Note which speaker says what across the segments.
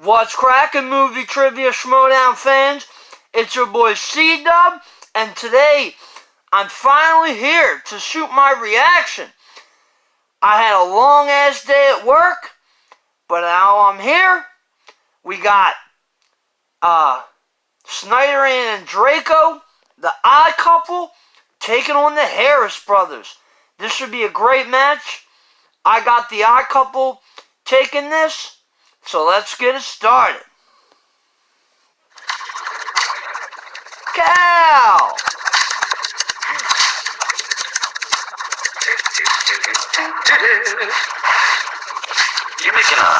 Speaker 1: What's crackin', movie trivia Schmoedown fans? It's your boy C-Dub, and today I'm finally here to shoot my reaction. I had a long ass day at work, but now I'm here. We got Snyder and Draco, the odd couple, taking on the Harris brothers. This should be a great match. I got the odd couple taking this, so let's get it started. Cow!
Speaker 2: You're making a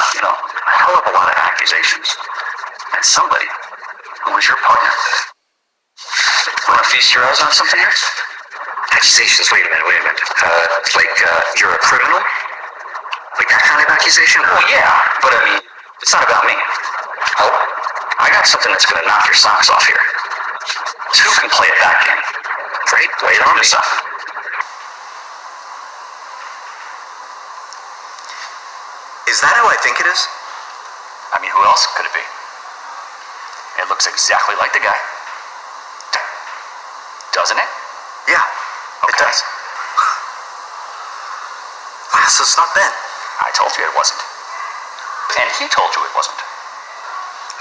Speaker 2: hell of a lot of accusations. And somebody who was your partner. Want to feast your eyes on something here? Accusations? Wait a minute. Like you're a criminal? Like that kind of accusation? Oh yeah, but I mean, it's not about me. Oh, I got something that's gonna knock your socks off here. So who can play it back in? Great, lay it on me, son.
Speaker 3: Is that who I think it is?
Speaker 2: I mean, who else could it be? It looks exactly like the guy. Doesn't it?
Speaker 3: Yeah,
Speaker 2: Okay.
Speaker 3: it does. Wow, so it's not Ben.
Speaker 2: I told you it wasn't. And he told you it wasn't.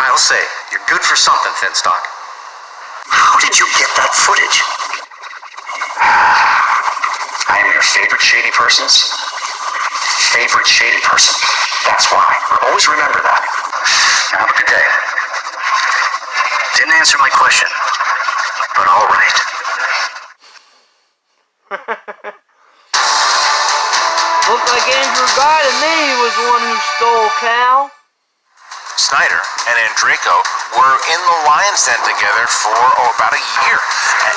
Speaker 3: I'll say, you're good for something, Finstock.
Speaker 2: How did you get that footage? I am your favorite shady person's favorite shady person. That's why. Always remember that. Have a good day. Didn't answer my question, but all right.
Speaker 1: Looked like Andrew Guy to me was the one who stole Cal.
Speaker 4: Snyder and Draco were in the Lion's Den together for about a year.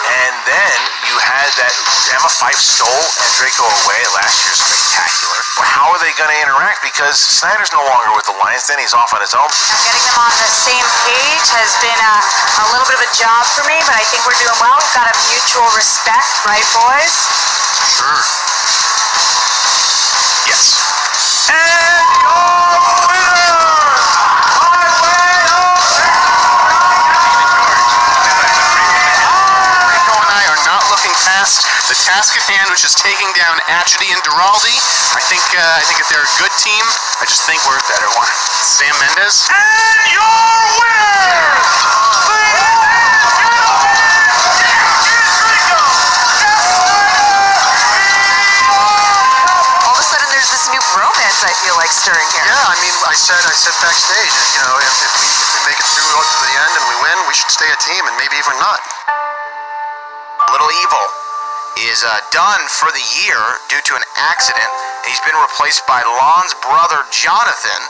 Speaker 4: And then you had that Emma Fyffe stole Draco away at last year's Spectacular. How are they going to interact? Because Snyder's no longer with the Lion's Den. He's off on his own.
Speaker 5: Getting them on the same page has been a little bit of a job for me, but I think we're doing well. We've got a mutual respect, right, boys?
Speaker 4: Sure.
Speaker 2: Yes.
Speaker 4: And your winner!
Speaker 6: The task at hand, which is taking down Atchity and Duraldi. I think if they're a good team, I just think we're a better one. Sam Mendes.
Speaker 4: And your winner!
Speaker 5: All of a sudden, there's this new bromance I feel like stirring here.
Speaker 6: Yeah, I mean, I said backstage, if we make it through to the end and we win, we should stay a team, and maybe even not.
Speaker 4: Little Evil is done for the year due to an accident. He's been replaced by Lon's brother Jonathan,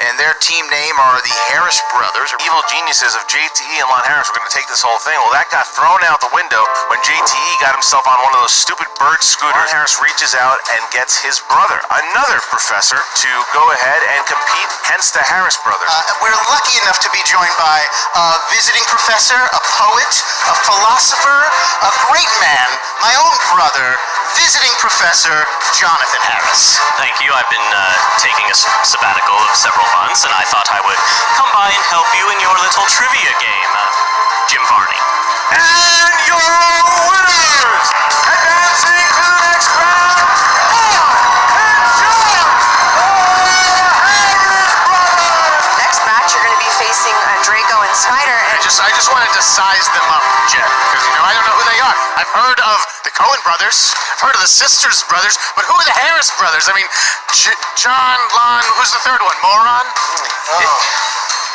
Speaker 4: and their team name are the Harris Brothers. Evil geniuses of JTE and Lon Harris were going to take this whole thing. Well, that got thrown out the window when JTE got himself on one of those stupid bird scooters. Lon Harris reaches out and gets his brother, another professor, to go ahead and compete, hence the Harris Brothers.
Speaker 6: We're lucky enough to be joined by a visiting professor, a poet, a philosopher, a great man, my own brother, visiting professor Jonathan Harris.
Speaker 7: Thank you. I've been taking a sabbatical of several months, and I thought I would come by and help you in your little trivia game, Jim Varney.
Speaker 4: And your winners, advancing to the next round, Lon and John, the Harris Brothers.
Speaker 5: Next match, you're going to be facing Draco and Snyder. And
Speaker 6: I just wanted to size them up, Jen, because I don't know who they are. I've heard of the Coen brothers, I've heard of the Sisters brothers, but who are the Harris brothers? I mean, John, Lon, who's the third one? Moron?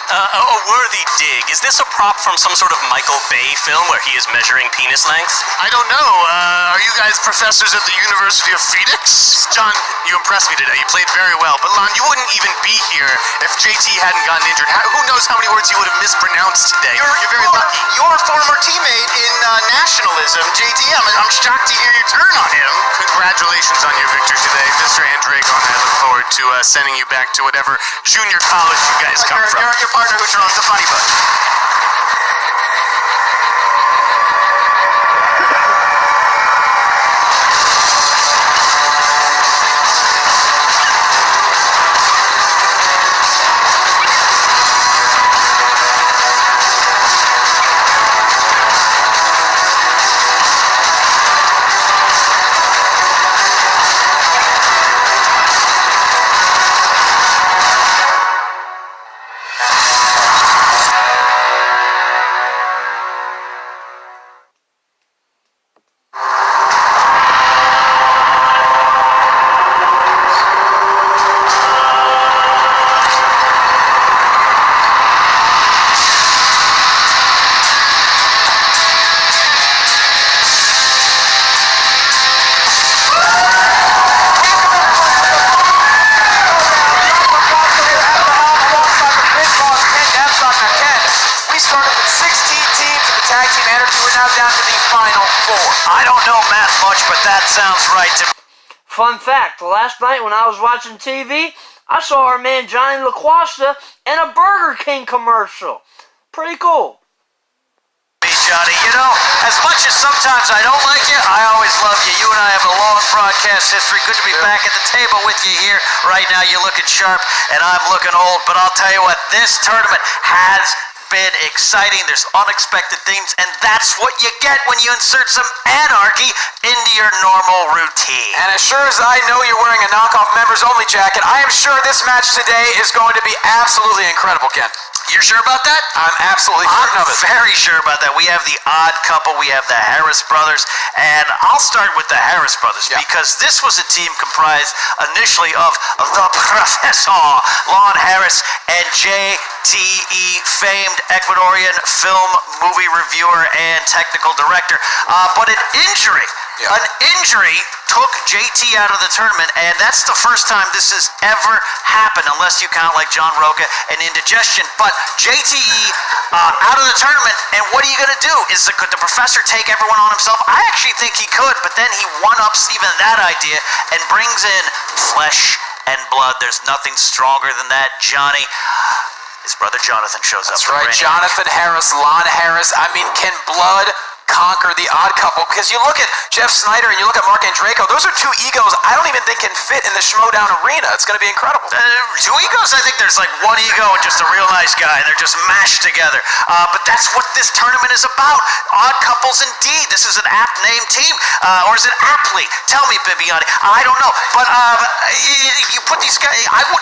Speaker 7: A worthy dig. Is this a prop from some sort of Michael Bay film where he is measuring penis length?
Speaker 6: I don't know. Are you guys professors at the University of Phoenix? John, you impressed me today. You played very well. But Lon, you wouldn't even be here if JT hadn't gotten injured. Who knows how many words you would have mispronounced today? You're very lucky. Your former teammate in nationalism, JT. I'm shocked to hear you turn on him. Congratulations on your victory today, Mr. Andrago, and I look forward to sending you back to whatever junior college you guys come from. Your partner who throws the funny bone.
Speaker 8: We started with 16 teams in the tag team anarchy. We're now down to the final 4.
Speaker 2: I don't know math much, but that sounds right to me.
Speaker 1: Fun fact, last night when I was watching TV, I saw our man Johnny LaQuasta in a Burger King commercial. Pretty cool.
Speaker 2: Johnny, you know, as much as sometimes I don't like you, I always love you. You and I have a long broadcast history. Good to be back at the table with you here. Right now you're looking sharp and I'm looking old, but I'll tell you what, this tournament has been exciting. There's unexpected things, and that's what you get when you insert some anarchy into your normal routine.
Speaker 8: And as sure as I know you're wearing a knockoff members-only jacket, I am sure this match today is going to be absolutely incredible, Ken.
Speaker 2: You're sure about that?
Speaker 8: I'm absolutely certain of it.
Speaker 2: I'm very sure about that. We have the odd couple. We have the Harris brothers. And I'll start with the Harris brothers because this was a team comprised initially of the Professor, Lon Harris, and JTE, famed Ecuadorian film, movie reviewer, and technical director. But an injury took JT out of the tournament, and that's the first time this has ever happened, unless you count like John Roca and indigestion. But JTE out of the tournament, and what are you going to do? Could the professor take everyone on himself? I actually think he could, but then he one-ups even that idea and brings in flesh and blood. There's nothing stronger than that, Johnny. His brother Jonathan shows up.
Speaker 8: That's right, Jonathan Harris, Lon Harris. I mean, can blood conquer the odd couple? Because you look at Jeff Snyder and you look at Mark Andreyko, those are two egos I don't even think can fit in the Schmoedown arena. It's going to be incredible.
Speaker 2: Two egos? I think there's like one ego and just a real nice guy. They're just mashed together. But that's what this tournament is about. Odd couples indeed. This is an apt name team. Or is it aptly? Tell me, Bibiani. I don't know. But you put these guys,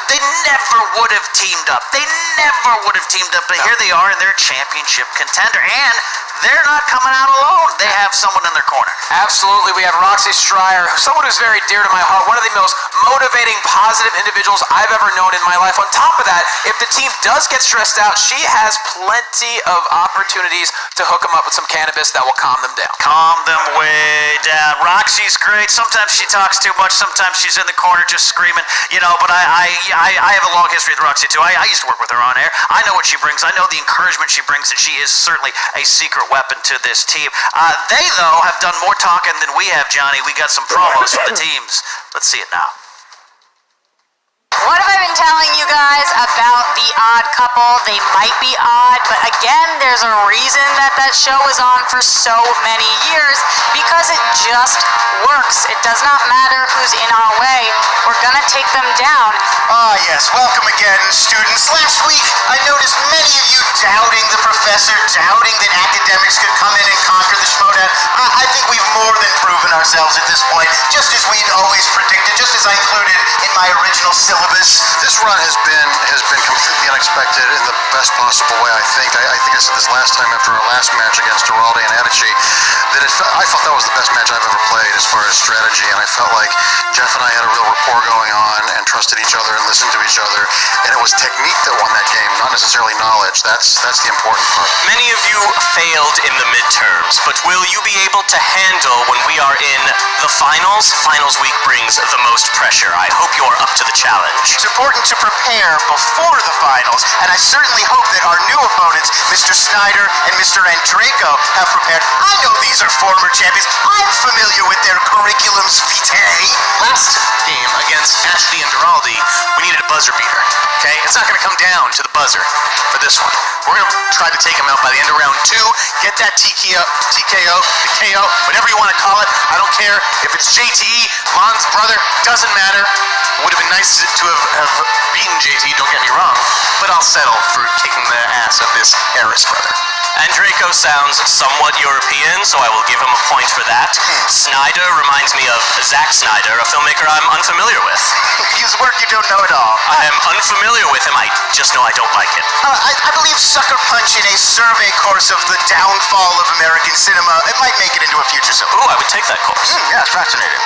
Speaker 2: they never would have teamed up. They never would have teamed up. But here they are, and they're a championship contender. And they're not coming out alone. They have someone in their corner.
Speaker 8: Absolutely. We have Roxy Stryer, someone who's very dear to my heart, one of the most motivating, positive individuals I've ever known in my life. On top of that, if the team does get stressed out, she has plenty of opportunities to hook them up with some cannabis that will calm them down.
Speaker 2: Calm them way down. Roxy's great. Sometimes she talks too much. Sometimes she's in the corner just screaming. You know, but I have a long history with Roxy too. I used to work with her on air. I know what she brings. I know the encouragement she brings, and she is certainly a secret weapon to this team. They, though, have done more talking than we have, Johnny. We got some promos for the teams. Let's see it now.
Speaker 5: What have I been telling you guys about the odd couple? They might be odd, but again, there's a reason that show is on for so many years, because it just works. It does not matter who's in our way. We're gonna take them down.
Speaker 4: Ah, yes. Welcome again, students. Last week, I noticed many of you doubting the professor, doubting that academics could come in and conquer the Schmoedown. I think we've more than proven ourselves at this point, just as we'd always predicted, just as I included in my original syllabus.
Speaker 3: This run has been completely unexpected in the best possible way, I think. I think I said this last time after our last match against Duralde and Adichie, that I felt that was the best match I've ever played as far as strategy, and I felt like Jeff and I had a real rapport going on and trusted each other and listened to each other, and it was technique that won that game, not necessarily knowledge. That's the important part.
Speaker 7: Many of you failed in the midterms, but will you be able to handle when we are in the finals? Finals week brings the most pressure. I hope you are up to the challenge.
Speaker 4: It's important to prepare before the finals, and I certainly hope that our new opponents, Mr. Snyder and Mr. Andreyko, have prepared. I know these are former champions. I'm familiar with their curriculums vitae.
Speaker 6: Last game against Ashley and Duralde, we needed a buzzer beater. Okay? It's not going to come down to the buzzer for this one. We're going to try to take him out by the end of round 2, get that TKO, the KO, whatever you want to call it. I don't care if it's JTE, Lon's brother, doesn't matter. It would have been nice to have beaten JT, don't get me wrong, but I'll settle for kicking the ass of this Harris brother.
Speaker 7: Andreyko sounds somewhat European, so I will give him a point for that. Snyder reminds me of Zack Snyder, a filmmaker I'm unfamiliar with.
Speaker 4: His work you don't know at all.
Speaker 7: I am unfamiliar with him, I just know I don't like it.
Speaker 4: I believe Sucker Punch in a survey course of the downfall of American cinema. It might make it into a future syllabus.
Speaker 7: Ooh, I would take that course.
Speaker 4: Yeah, it's fascinating.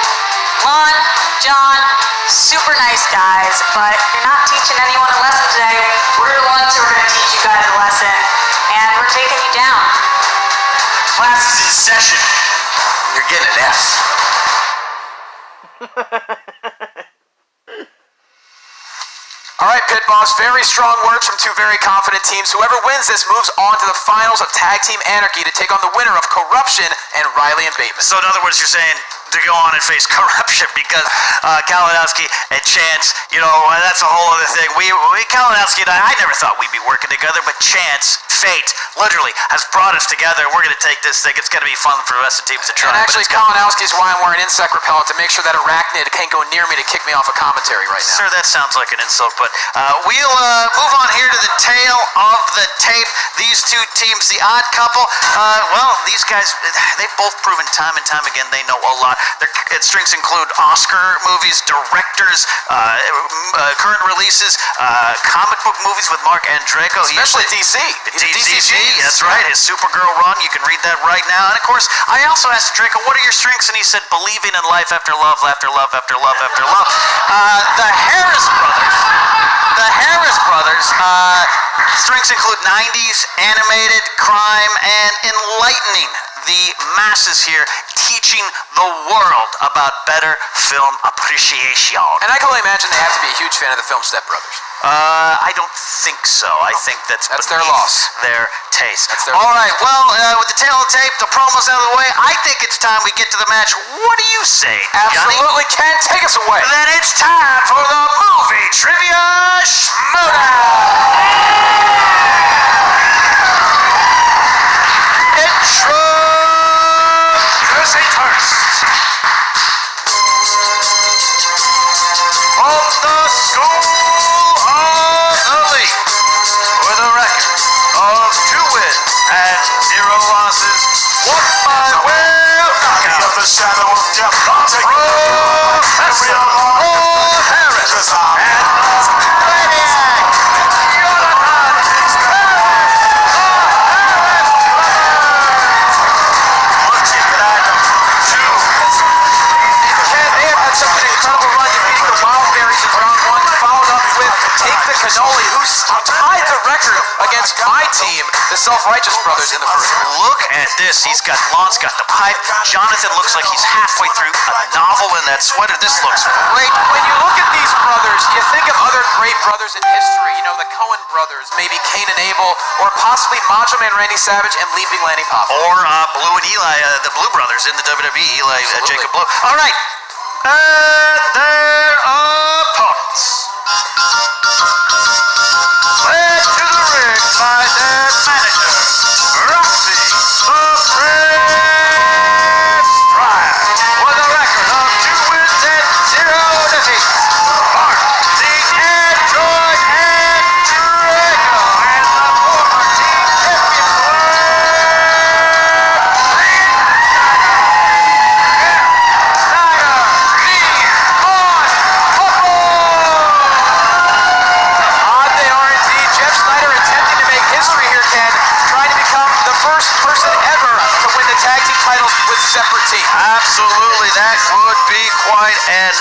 Speaker 5: Lon, John, super nice guys, but you're not teaching anyone a lesson today. We're the ones who are going to teach you guys a lesson, and we're taking you down.
Speaker 6: Class is in session. You're getting an F.
Speaker 8: All right, Pit Boss, very strong words from two very confident teams. Whoever wins this moves on to the finals of Tag Team Anarchy to take on the winner of Corruption and Riley and Bateman.
Speaker 6: So in other words, you're saying to go on and face Corruption because Kalinowski and Chance, that's a whole other thing. Kalinowski and I never thought we'd be working together, but Chance, fate, literally has brought us together. We're going to take this thing. It's going to be fun for the rest of the teams to try.
Speaker 8: And actually, Kalinowski is why I'm wearing insect repellent to make sure that arachnid can't go near me to kick me off a commentary right now.
Speaker 6: Sir, that sounds like an insult, but we'll move on here to the tail of the tape. These two teams, the odd couple, these guys, they've both proven time and time again they know a lot. Their strengths include Oscar movies, directors, current releases, comic book movies with Mark Andreyko.
Speaker 8: Especially DC.
Speaker 6: DC, that's right. His Supergirl run, you can read that right now. And of course, I also asked Draco, what are your strengths? And he said, believing in life after love, after love, after love, after love. The Harris brothers, strengths include 90s, animated, crime, and enlightening the masses here, teaching the world about better film appreciation.
Speaker 8: And I can only imagine they have to be a huge fan of the film Step Brothers.
Speaker 6: I don't think so. I think that's
Speaker 8: their loss.
Speaker 6: Their taste.
Speaker 8: That's their
Speaker 6: All right, well, with the tail of the tape, the promos out of the way, I think it's time we get to the match. What do you say,
Speaker 8: Absolutely, Ken. Take us away.
Speaker 6: Then it's time for the movie trivia Schmoedown. Intro. First. From the school of the league, with a record of 2 wins and 0 losses, won by way of knockout.
Speaker 9: Of the shadow of death,
Speaker 6: Professor of Harris and Maniac
Speaker 8: Cannoli, who tied the record against my team, the Self-Righteous Brothers, in the first.
Speaker 6: Look at this. Lon's got the pipe. Jonathan looks like he's halfway through a novel in that sweater. This looks great.
Speaker 8: When you look at these brothers, you think of other great brothers in history. The Coen brothers, maybe Cain and Abel, or possibly Macho Man Randy Savage and Leaping Lanny Poffo.
Speaker 6: Or Blue and Eli, the Blue brothers in the WWE, Eli Jacob Blue. All right. And their opponents. Led to the ring by their manager, Roxy the Prince Pryor, with a record of 2 wins and 0 defeats. Mark the Android and Draco, and the former team champion
Speaker 8: separate team.
Speaker 6: Absolutely, that would be quite an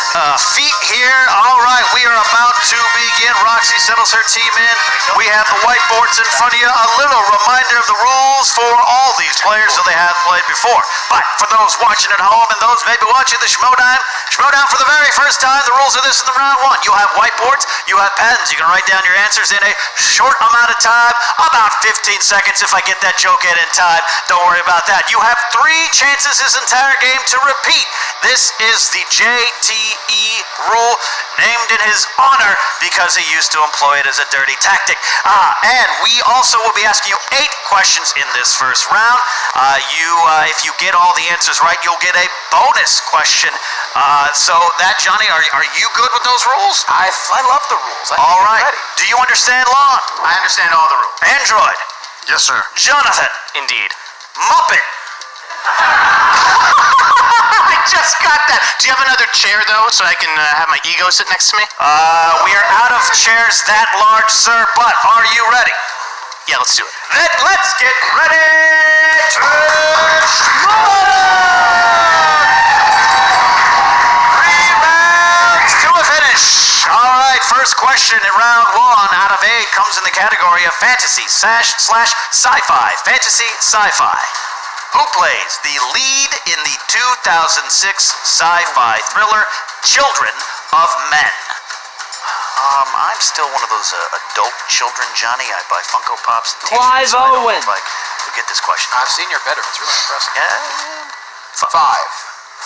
Speaker 6: feat here. All right, we are about to begin. Roxy settles her team in. We have the whiteboards in front of you. A little reminder of the rules for all these players so they haven't played before. But for those watching at home and those maybe watching the Schmoedown for the very first time, the rules are this in the round 1. You have whiteboards, you have pens. You can write down your answers in a short amount of time, about 15 seconds if I get that joke in time. Don't worry about that. You have 3 chances this entire game to repeat. This is the JTE rule, named in his honor because he used to employ it as a dirty tactic. And we also will be asking you 8 questions in this first round. If you get all the answers right, you'll get a bonus question. So that, Johnny, are you good with those rules?
Speaker 8: I love the rules.
Speaker 6: All right. Do you understand Lon?
Speaker 2: I understand all the rules.
Speaker 6: Android.
Speaker 3: Yes, sir.
Speaker 6: Jonathan.
Speaker 7: Indeed.
Speaker 6: Muppet.
Speaker 7: I just got that. Do you have another chair, though, so I can have my ego sit next to me?
Speaker 6: We are out of chairs that large, sir, but are you ready?
Speaker 7: Yeah, let's do it.
Speaker 6: Then let's get ready to Schmoedown! 3 rounds to a finish. All right, first question in round 1 out of 8 comes in the category of fantasy / sci-fi. Fantasy, sci-fi. Who plays the lead in the 2006 sci-fi thriller Children of Men?
Speaker 2: I'm still one of those adult children, Johnny. I buy Funko Pops and t-shirts.
Speaker 1: Clive
Speaker 2: so I don't know
Speaker 1: Owen.
Speaker 2: if I could get this question.
Speaker 8: I've seen your bedroom. It's really impressive.
Speaker 2: Yeah.
Speaker 8: 5,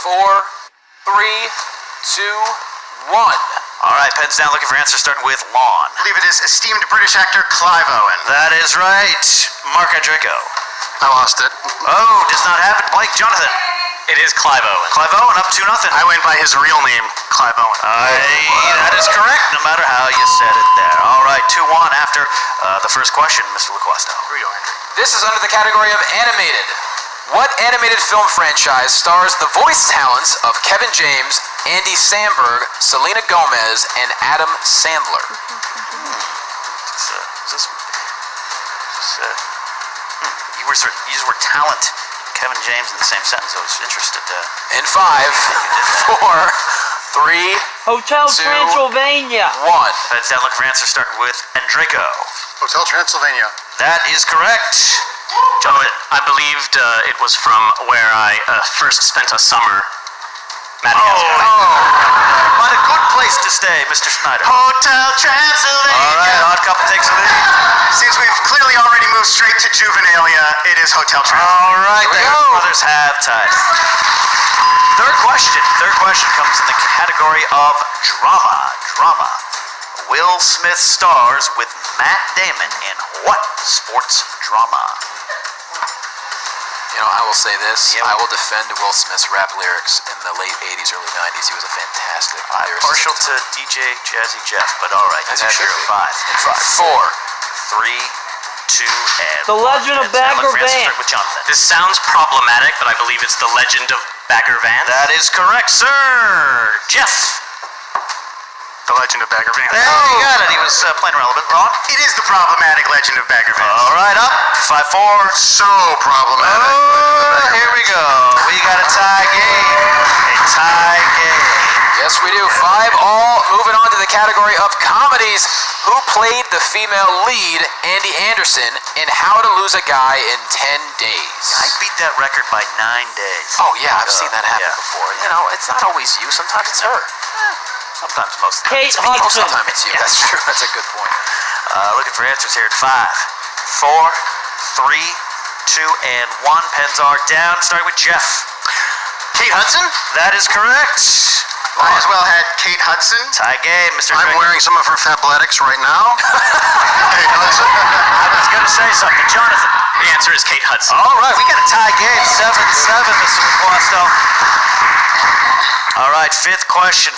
Speaker 8: 4, 3, 2, 1.
Speaker 2: All right, pens down, looking for answers, starting with Lon.
Speaker 3: I believe it is esteemed British actor Clive Owen.
Speaker 2: That is right. Mark Andrico.
Speaker 3: I lost it.
Speaker 2: Oh, does not happen. Blake, Jonathan.
Speaker 7: It is Clive Owen.
Speaker 2: Clive Owen, up 2-0.
Speaker 6: I went by his real name, Clive Owen.
Speaker 2: That is correct, no matter how you said it there. All right, 2-1 after the first question, Mr. LaQuasto.
Speaker 6: Here we go, Andrew.
Speaker 8: This is under the category of animated. What animated film franchise stars the voice talents of Kevin James, Andy Samberg, Selena Gomez, and Adam Sandler?
Speaker 2: You used the word talent, Kevin James in the same sentence. I was interested.
Speaker 8: In 5, 4, 3,
Speaker 1: Hotel
Speaker 8: 2,
Speaker 1: Transylvania.
Speaker 8: 1.
Speaker 2: Heads down, looking for answers, starting with Andrico.
Speaker 3: Hotel Transylvania.
Speaker 2: That is correct.
Speaker 7: Gentlemen, I believed it was from where I first spent a summer. Madagascar.
Speaker 2: What a good place to stay, Mr. Schneider.
Speaker 6: Hotel Transylvania.
Speaker 2: All right, Odd Couple takes the lead.
Speaker 6: Since we've clearly already moved straight to Juvenilia, it is Hotel Transylvania.
Speaker 2: All right, the
Speaker 8: go.
Speaker 2: brothers have tied. Third question comes in the category of drama. Will Smith stars with Matt Damon in what sports drama?
Speaker 8: You know, I will say this.
Speaker 2: Yeah.
Speaker 8: I will defend Will Smith's rap lyrics in the late 80s, early 90s. He was a fantastic lyricist.
Speaker 2: Partial to DJ Jazzy Jeff, but all right.
Speaker 8: As
Speaker 2: You
Speaker 8: you
Speaker 2: have
Speaker 8: should
Speaker 2: your
Speaker 8: be.
Speaker 2: 5.
Speaker 8: In 5, 4.
Speaker 2: 3, 2, and
Speaker 1: The
Speaker 2: 1.
Speaker 1: Legend of
Speaker 2: Heads down,
Speaker 1: Bagger
Speaker 2: look for answers,
Speaker 1: Vance.
Speaker 2: start with Jonathan.
Speaker 7: This sounds problematic, but I believe it's the Legend of Bagger Vance.
Speaker 2: That is correct, sir. Jeff.
Speaker 6: The Legend of Bagger Vance.
Speaker 2: There you got it. He was playing around a little bit. Ron?
Speaker 6: It is the problematic Legend of Bagger Vance.
Speaker 2: All right, up. 5-4.
Speaker 3: So problematic.
Speaker 2: Oh, here we go. We got a tie game.
Speaker 8: Yes, we do. 5-all. Moving on to the category of comedies. Who played the female lead, Andy Anderson, in How to Lose a Guy in 10 Days?
Speaker 2: I beat that record by 9 days.
Speaker 8: Oh, yeah, I've seen that happen
Speaker 2: yeah.
Speaker 8: before. You know, it's not always you. Sometimes it's her.
Speaker 2: Sometimes most of the time.
Speaker 1: Kate
Speaker 2: it's me.
Speaker 1: Hudson.
Speaker 8: Sometimes it's you. That's true. That's a good point.
Speaker 2: Looking for answers here at 5, 4, 3, 2, and 1. Pens are down. Starting with Jeff.
Speaker 6: Kate Hudson?
Speaker 2: That is correct.
Speaker 6: I as well had Kate Hudson.
Speaker 2: Tie game, Mr.
Speaker 3: I'm
Speaker 2: Greg.
Speaker 3: wearing some of her Fabletics right now. Hey, Hudson.
Speaker 2: I was going to say something. Jonathan.
Speaker 7: The answer is Kate Hudson.
Speaker 2: All right, we got a tie game. 7-7, Mr. McClosto. All right, fifth question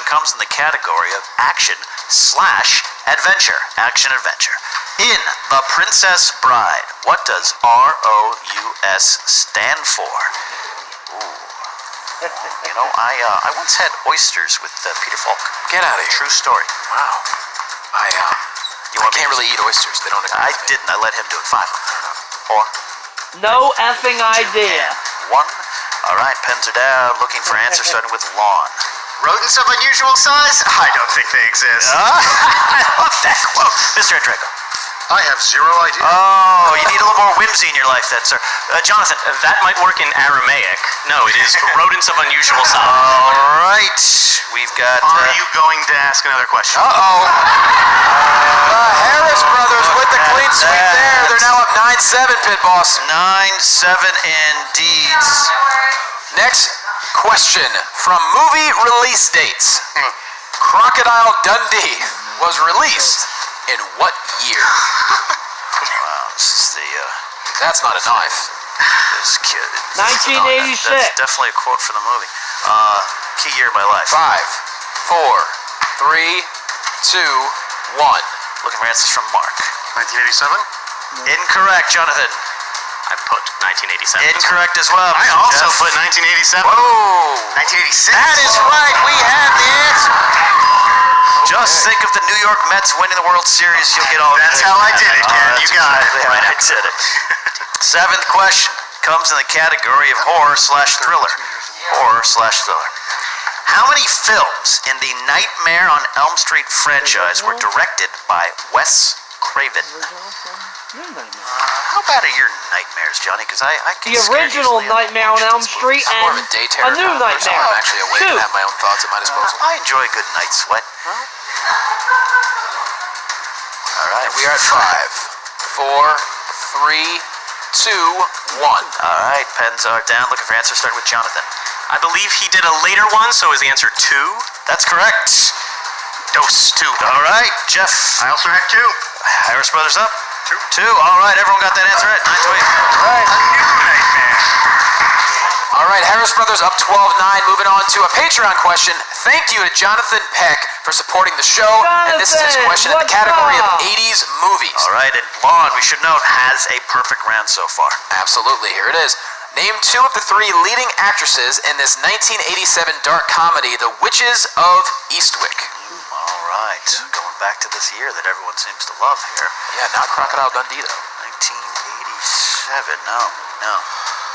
Speaker 2: comes in the category of action/adventure. Action-adventure. In The Princess Bride, what does ROUS stand for? You know, I once had oysters with Peter Falk.
Speaker 8: Get out of here.
Speaker 2: True story.
Speaker 8: Wow. I
Speaker 2: want
Speaker 8: can't
Speaker 2: me to-
Speaker 8: really eat oysters. They don't agree
Speaker 2: I
Speaker 8: with me.
Speaker 2: didn't. I let him do it. 5, 4,
Speaker 1: No effing idea.
Speaker 2: 1. All right, pens are down. Looking for answers, starting with Lon.
Speaker 6: Rodents of unusual size? I don't think they exist.
Speaker 2: I love that quote. Mr. Andrico.
Speaker 3: I have zero idea.
Speaker 2: Oh, you need a little more whimsy in your life then, sir. Jonathan.
Speaker 7: That might work in Aramaic. No, it is rodents of unusual size.
Speaker 2: All right. We've got...
Speaker 6: Are you going to ask another question?
Speaker 8: Uh-oh. The Harris brothers with the clean sweep there. They're now up 9-7, Pit Boss.
Speaker 2: 9-7 indeed.
Speaker 8: Next question from movie release dates. Crocodile Dundee was released in what year?
Speaker 2: Wow, this is the...
Speaker 8: That's not a knife.
Speaker 2: This kid...
Speaker 1: 1986.
Speaker 2: That's definitely a quote from the movie. Key year of my life.
Speaker 8: 5, 4, 3, 2, 1.
Speaker 2: Looking for answers from Mark.
Speaker 3: 1987?
Speaker 2: Incorrect, Jonathan.
Speaker 7: I put 1987.
Speaker 2: Incorrect as well.
Speaker 6: I
Speaker 2: Mr.
Speaker 6: also
Speaker 2: Jeff.
Speaker 6: put 1987.
Speaker 2: Whoa!
Speaker 6: 1986.
Speaker 2: That is right. We have the answer. Just think of the New York Mets winning the World Series. You'll get all.
Speaker 6: That's how I did it, Ken. You got it.
Speaker 2: Right, I did it. Seventh question comes in the category of horror/thriller. Horror/thriller. How many films in the Nightmare on Elm Street franchise were directed by Wes Craven? How bad are your nightmares, Johnny? Because I get
Speaker 1: The
Speaker 2: scared
Speaker 1: original
Speaker 2: easily.
Speaker 1: Nightmare on Elm Street
Speaker 8: I'm more of
Speaker 1: and
Speaker 8: a day terror
Speaker 1: a new
Speaker 8: kind of person.
Speaker 1: Nightmare.
Speaker 8: I'm actually awake
Speaker 1: 2.
Speaker 8: and have my own thoughts at my disposal.
Speaker 2: I enjoy a good night sweat.
Speaker 8: And we are at 5, 4, 3, 2, 1.
Speaker 2: All right, pens are down. Looking for answers. Starting with Jonathan.
Speaker 7: I believe he did a later one, so is the answer 2?
Speaker 2: That's correct.
Speaker 6: Dose 2.
Speaker 2: All right, Jeff.
Speaker 3: I also had 2.
Speaker 2: Harris Brothers up. 2. All right, everyone got that answer right. 9 to 8.
Speaker 8: All right, Harris Brothers up 12-9. Moving on to a Patreon question. Thank you to Jonathan Peck for supporting the show. And this is his question in the category of 80s movies.
Speaker 2: All right, and Lon, we should note, has a perfect round so far.
Speaker 8: Absolutely, here it is. Name 2 of the 3 leading actresses in this 1987 dark comedy, The Witches of Eastwick.
Speaker 2: All right, going back to this year that everyone seems to love here.
Speaker 8: Yeah, not Crocodile Dundee, though.
Speaker 2: 1987. No.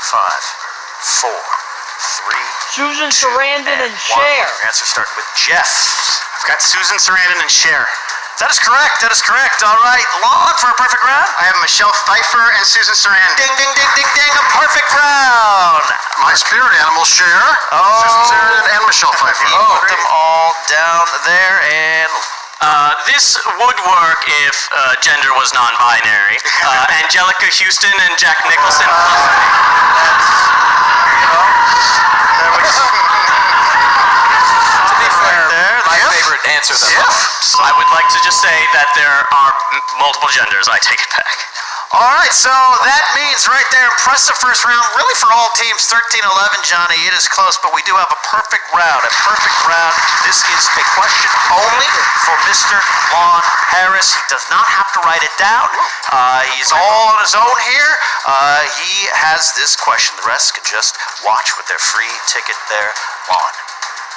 Speaker 2: 5, 4, 3.
Speaker 1: Susan Sarandon and
Speaker 2: 1.
Speaker 1: Cher.
Speaker 2: Your answer starting with Jeff.
Speaker 6: I've got Susan Sarandon and Cher.
Speaker 2: That is correct. All right, Lon for a perfect round.
Speaker 3: I have Michelle Pfeiffer and Susan Sarandon.
Speaker 2: Ding, ding, ding, ding, ding. A perfect round.
Speaker 3: My spirit animal, Cher,
Speaker 2: Oh.
Speaker 3: Susan Sarandon, and Michelle Pfeiffer.
Speaker 2: He put them all down there, and
Speaker 7: This would work if gender was non-binary. Angelica Houston and Jack Nicholson.
Speaker 8: To be fair, my
Speaker 2: Jeff?
Speaker 8: favorite answer though.
Speaker 7: I would like to just say that there are multiple genders. I take it back.
Speaker 2: all right, so that means right there, impressive first round, really for all teams, 13-11, Johnny. It is close, but we do have a perfect round. This is a question only for Mr. Lon Harris. He does not have to write it down. He's all on his own here. He has this question. The rest can just watch with their free ticket there on.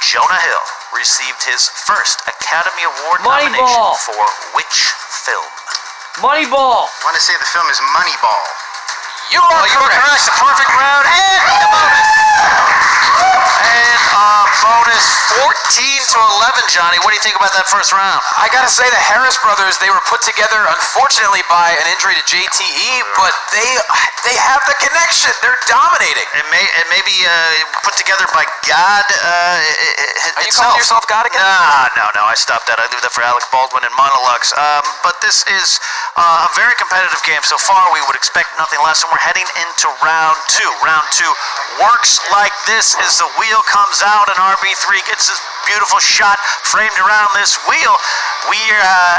Speaker 2: Jonah Hill received his first Academy Award nomination
Speaker 1: Moneyball.
Speaker 2: for which film?
Speaker 1: Moneyball.
Speaker 3: I want to say the film is Moneyball.
Speaker 8: You are
Speaker 2: You are correct. A perfect round and a bonus. And a bonus 14-11, Johnny. What do you think about that first round?
Speaker 8: I gotta say the Harris brothers, they were put together unfortunately by an injury to JTE, but they have the connection. They're dominating.
Speaker 2: It may be put together by God
Speaker 8: Are you
Speaker 2: itself.
Speaker 8: calling yourself God again?
Speaker 2: No. I stopped that. I leave that for Alec Baldwin and monologues. But this is a very competitive game so far. We would expect nothing less, and we're heading into round 2. Round 2 works like this as the wheel comes out and RB3 gets this beautiful shot framed around this wheel.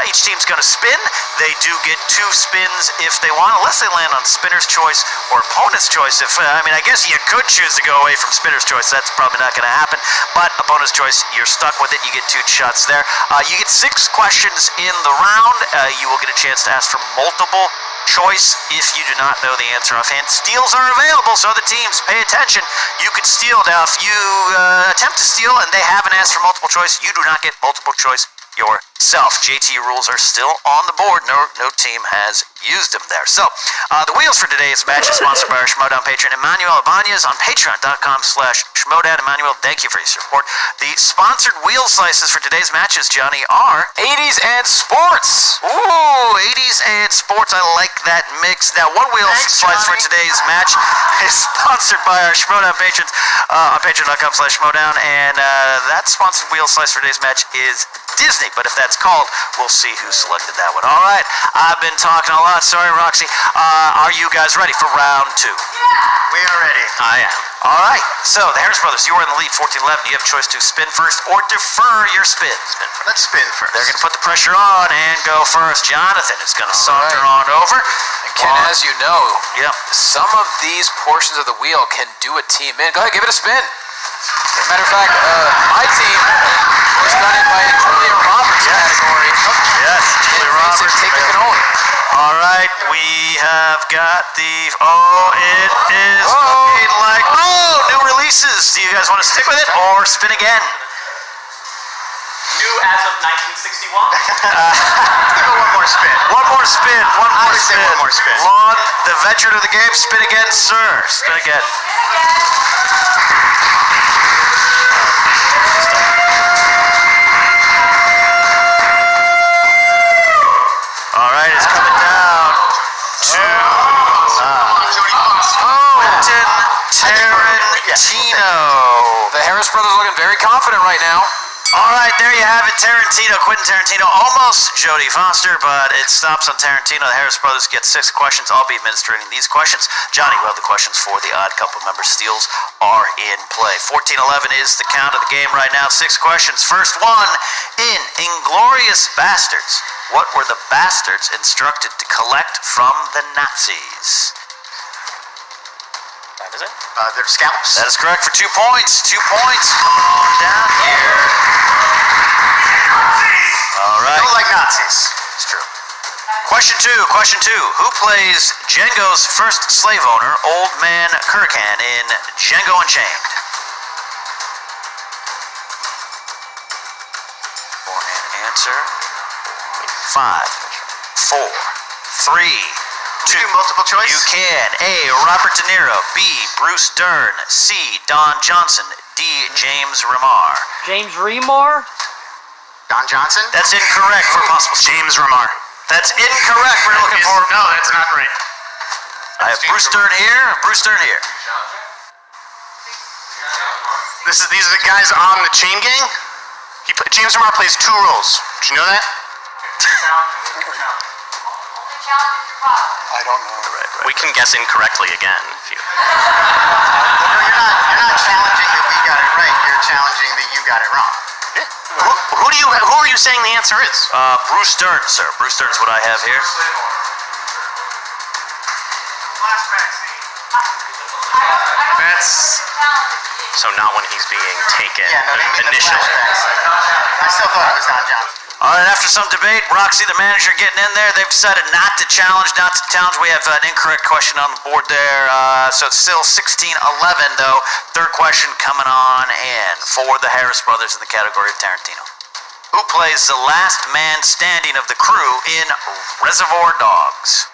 Speaker 2: Each team's going to spin. They do get 2 spins if they want, unless they land on spinner's choice or opponent's choice. I guess you could choose to go away from spinner's choice. That's probably not going to happen. But opponent's choice, you're stuck with it. You get 2 shots there. You get 6 questions in the round. You will get a chance to ask for multiple choice if you do not know the answer offhand. Steals are available, so the teams pay attention. You could steal. Now, if you attempt to steal and they haven't asked for multiple choice, you do not get multiple choice yourself. JT rules are still on the board. No team has used them there. So, the wheels for today's match is sponsored by our Schmoedown patron, Emmanuel Ibanez, on patreon.com/Schmoedown. Emmanuel, thank you for your support. The sponsored wheel slices for today's matches, Johnny, are
Speaker 8: 80s and sports.
Speaker 2: Ooh, 80s and sports. I like that mix. Now, one wheel slice for today's match is sponsored by our Schmoedown patrons on patreon.com/Schmoedown, and that sponsored wheel slice for today's match is Disney, but if that's called, we'll see who selected that one. All right, I've been talking a lot. Sorry, Roxy. Are you guys ready for round 2?
Speaker 3: We are ready.
Speaker 2: I am. All right, so the Harris brothers, you are in the lead, 14-11. You have a choice to spin first or defer your spin.
Speaker 3: Let's spin first.
Speaker 2: They're going to put the pressure on and go first. Jonathan is going to saunter on over.
Speaker 8: And Ken, as you know, some of these portions of the wheel can do a team in. Go ahead, give it a spin. As a matter of fact, my team was done in by Julia Roberts category.
Speaker 2: Yes, Julia Roberts.
Speaker 8: Take the cannoli.
Speaker 2: All right, we have got the, it is looking like, new releases. Do you guys want to stick with it or spin again?
Speaker 7: New as of 1961.
Speaker 3: One more spin.
Speaker 2: One more spin.
Speaker 3: One more spin.
Speaker 2: Lon, the veteran of the game, spin again, sir. Spin again. All right, it's coming down to Quentin Tarantino.
Speaker 8: The Harris brothers looking very confident right now.
Speaker 2: All right, there you have it. Quentin Tarantino, almost Jodie Foster, but it stops on Tarantino. The Harris brothers get 6 questions. I'll be administrating these questions. Johnny, well, the questions for the Odd Couple member steals are in play. 14-11 is the count of the game right now. 6 questions. First one, in Inglourious Bastards, what were the bastards instructed to collect from the Nazis?
Speaker 4: That is it? They're scalps.
Speaker 2: That is correct for 2 points. 2 points coming on down here. All right.
Speaker 4: Don't like Nazis. It's true.
Speaker 2: Question two. Who plays Django's first slave owner, Old Man Kurkan, in Django Unchained? For an answer, 5, 4, 3,
Speaker 4: Do you do multiple choice?
Speaker 2: You can. A, Robert De Niro. B, Bruce Dern. C, Don Johnson. D, James Remar.
Speaker 1: James Remar?
Speaker 4: Don Johnson?
Speaker 2: That's incorrect for possible.
Speaker 6: James Remar.
Speaker 2: That's incorrect. We're looking for.
Speaker 6: No, that's not right.
Speaker 2: I have Bruce Dern here. Bruce Dern here.
Speaker 6: These are the guys on the Chain Gang. James Remar plays 2 roles. Did you know that?
Speaker 3: I don't know.
Speaker 2: Right.
Speaker 7: We can guess incorrectly again. If you...
Speaker 4: You're not challenging that we got it right. You're challenging that you got it wrong.
Speaker 6: Who are you saying the answer is?
Speaker 2: Bruce Dern, sir. Bruce Dern's what I have here.
Speaker 6: That's
Speaker 7: So not when he's being taken
Speaker 4: Yeah, no, in the
Speaker 7: initially.
Speaker 4: flashbacks. I still thought it was Don Johnson.
Speaker 2: All right, after some debate, Roxy, the manager, getting in there. They've decided not to challenge. We have an incorrect question on the board there. So it's still 16-11, though. Third question coming on in for the Harris brothers in the category of Tarantino. Who plays the last man standing of the crew in Reservoir Dogs?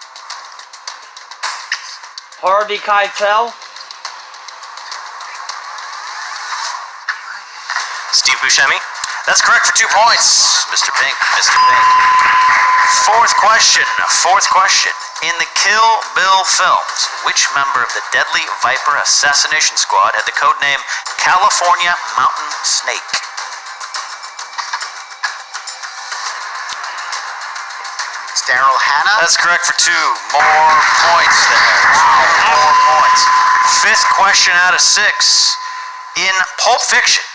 Speaker 1: Harvey Keitel?
Speaker 7: Steve Buscemi?
Speaker 2: That's correct for 2 points, Mr. Pink. Fourth question. In the Kill Bill films, which member of the Deadly Viper assassination squad had the codename California Mountain Snake?
Speaker 4: It's Daryl Hannah.
Speaker 2: That's correct for 2 more points there. 2 more points. Fifth question out of 6. In Pulp Fiction,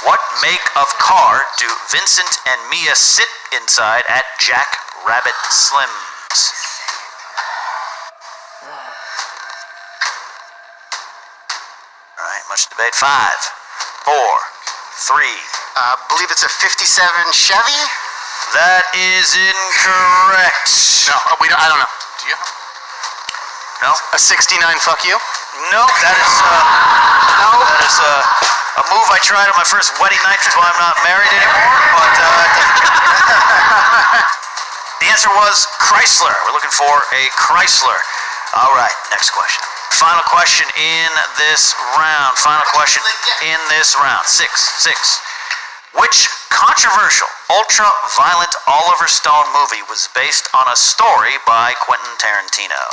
Speaker 2: what make of car do Vincent and Mia sit inside at Jack Rabbit Slim's? All right, much debate. 5, 4, 3.
Speaker 4: Believe it's a 57 Chevy.
Speaker 2: That is incorrect.
Speaker 6: no. I don't know. Do you?
Speaker 2: No?
Speaker 6: A 69 fuck you?
Speaker 2: Nope, that is a move I tried on my first wedding night. That's why I'm not married anymore. But the answer was Chrysler. We're looking for a Chrysler. All right, next question. Final question in this round. 6. Which controversial, ultra-violent Oliver Stone movie was based on a story by Quentin Tarantino?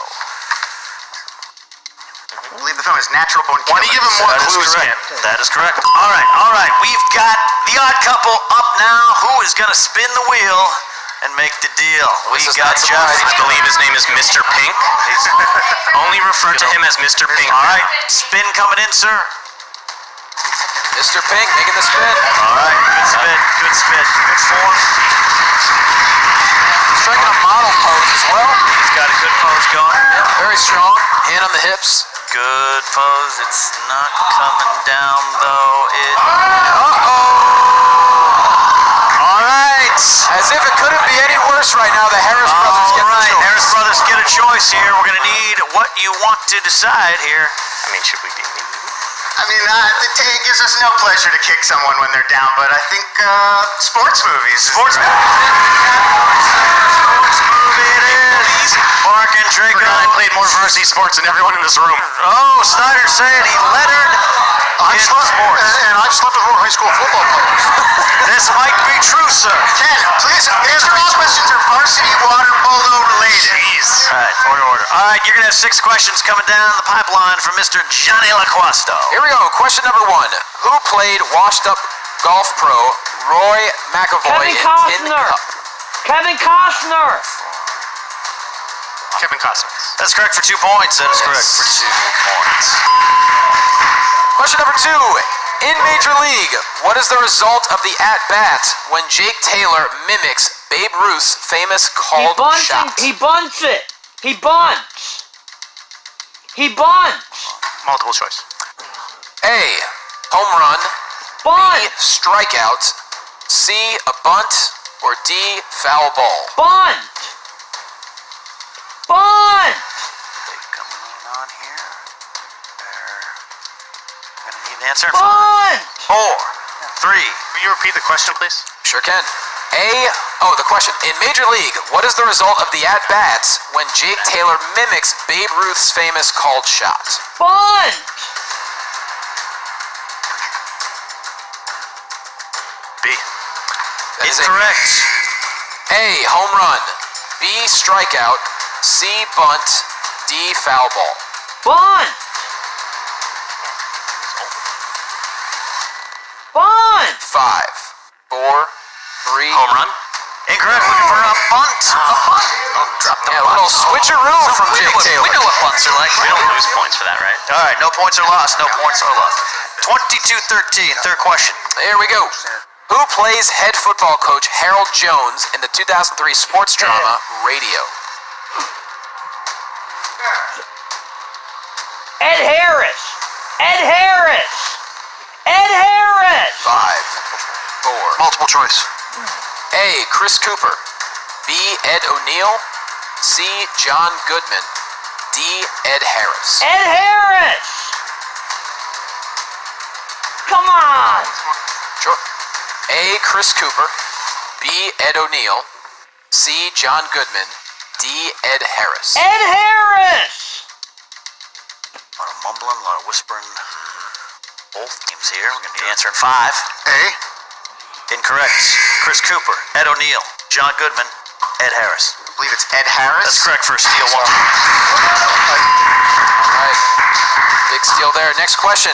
Speaker 4: I believe the film is Natural Born Killers.
Speaker 6: Why do you give him more
Speaker 2: That is
Speaker 6: clues,
Speaker 2: correct.
Speaker 6: man?
Speaker 2: That is correct. All right. We've got the Odd Couple up now. Who is going to spin the wheel and make the deal? We got Jeff.
Speaker 7: I believe his name is Mr. Pink. Only refer to him as Mr. Pink.
Speaker 2: All right, spin coming in, sir.
Speaker 8: Mr. Pink making the spin.
Speaker 2: All right, good spin, good form.
Speaker 8: Striking a model pose as well.
Speaker 2: He's got a good pose going.
Speaker 8: Very strong. Hand on the hips.
Speaker 2: Good pose. It's not coming down though. All right.
Speaker 8: As if it couldn't be any worse right now. The Harris brothers get the choice.
Speaker 2: Harris brothers get a choice here. We're gonna need what you want to decide here.
Speaker 7: I mean, should we be mean?
Speaker 4: I mean, it gives us no pleasure to kick someone when they're down, but I think sports movies.
Speaker 2: Sports movie it is. Mark and Draco.
Speaker 6: I played more varsity sports than everyone in this room.
Speaker 2: Oh, Snyder saying he lettered in sports.
Speaker 3: And I've slept with more high school football players.
Speaker 2: This might be true, sir.
Speaker 4: Ken, please answer all questions are varsity water polo related.
Speaker 2: All right, order. All right, you're going to have 6 questions coming down the pipeline from Mr. Johnny LaQuasto.
Speaker 8: Here we go. Question number 1. Who played washed-up golf pro Roy McAvoy
Speaker 1: Kevin
Speaker 8: in Tin
Speaker 1: Costner.
Speaker 8: Cup?
Speaker 1: Kevin Costner.
Speaker 6: Kevin Costner.
Speaker 2: That's correct for 2 points. That is correct for 2 points.
Speaker 8: Question number 2. In Major League, what is the result of the at-bat when Jake Taylor mimics Babe Ruth's famous called shot?
Speaker 1: He bunts it. He bunts. He bunts.
Speaker 6: Multiple choice.
Speaker 8: A, home run. B,
Speaker 1: Bunt.
Speaker 8: strikeout. C, a bunt. Or D, foul ball.
Speaker 1: Bunt. Bunt.
Speaker 2: Coming on here. They're gonna need an answer.
Speaker 1: Bunt.
Speaker 2: 4, 3.
Speaker 6: Will you repeat the question, please?
Speaker 8: Sure can. The question. In Major League, what is the result of the at-bats when Jake Taylor mimics Babe Ruth's famous called shot?
Speaker 1: Bunt.
Speaker 6: B.
Speaker 8: That is
Speaker 2: Incorrect.
Speaker 8: A, home run. B, strikeout. C, bunt. D, foul ball.
Speaker 1: Bunt. Bunt.
Speaker 8: 5, 4, 3.
Speaker 2: Home run. Incorrect. Looking for a bunt. A bunt. Oh, drop the
Speaker 8: Yeah, a
Speaker 2: bunt.
Speaker 8: little switcheroo from Jake Taylor.
Speaker 2: We know what bunts are like.
Speaker 7: We don't lose points for that, right?
Speaker 2: All right, no points are lost. No points are lost. 22-13. Third question.
Speaker 8: There we go. Who plays head football coach Harold Jones in the 2003 sports drama Radio?
Speaker 1: Ed Harris. Ed Harris. Ed Harris.
Speaker 8: 5, 4.
Speaker 3: Multiple choice.
Speaker 8: A, Chris Cooper. B, Ed O'Neill. C, John Goodman. D, Ed Harris.
Speaker 1: Ed Harris. Come on.
Speaker 8: Sure. A, Chris Cooper. B, Ed O'Neill. C, John Goodman. D, Ed Harris.
Speaker 1: Ed Harris.
Speaker 2: A lot of mumbling, a lot of whispering. Both teams here. We're going to need an answer in 5.
Speaker 3: A.
Speaker 2: Incorrect. Chris Cooper, Ed O'Neill, John Goodman, Ed Harris.
Speaker 4: I believe it's Ed Harris.
Speaker 2: That's correct for steal 1.
Speaker 8: All right. Big steal there. Next question.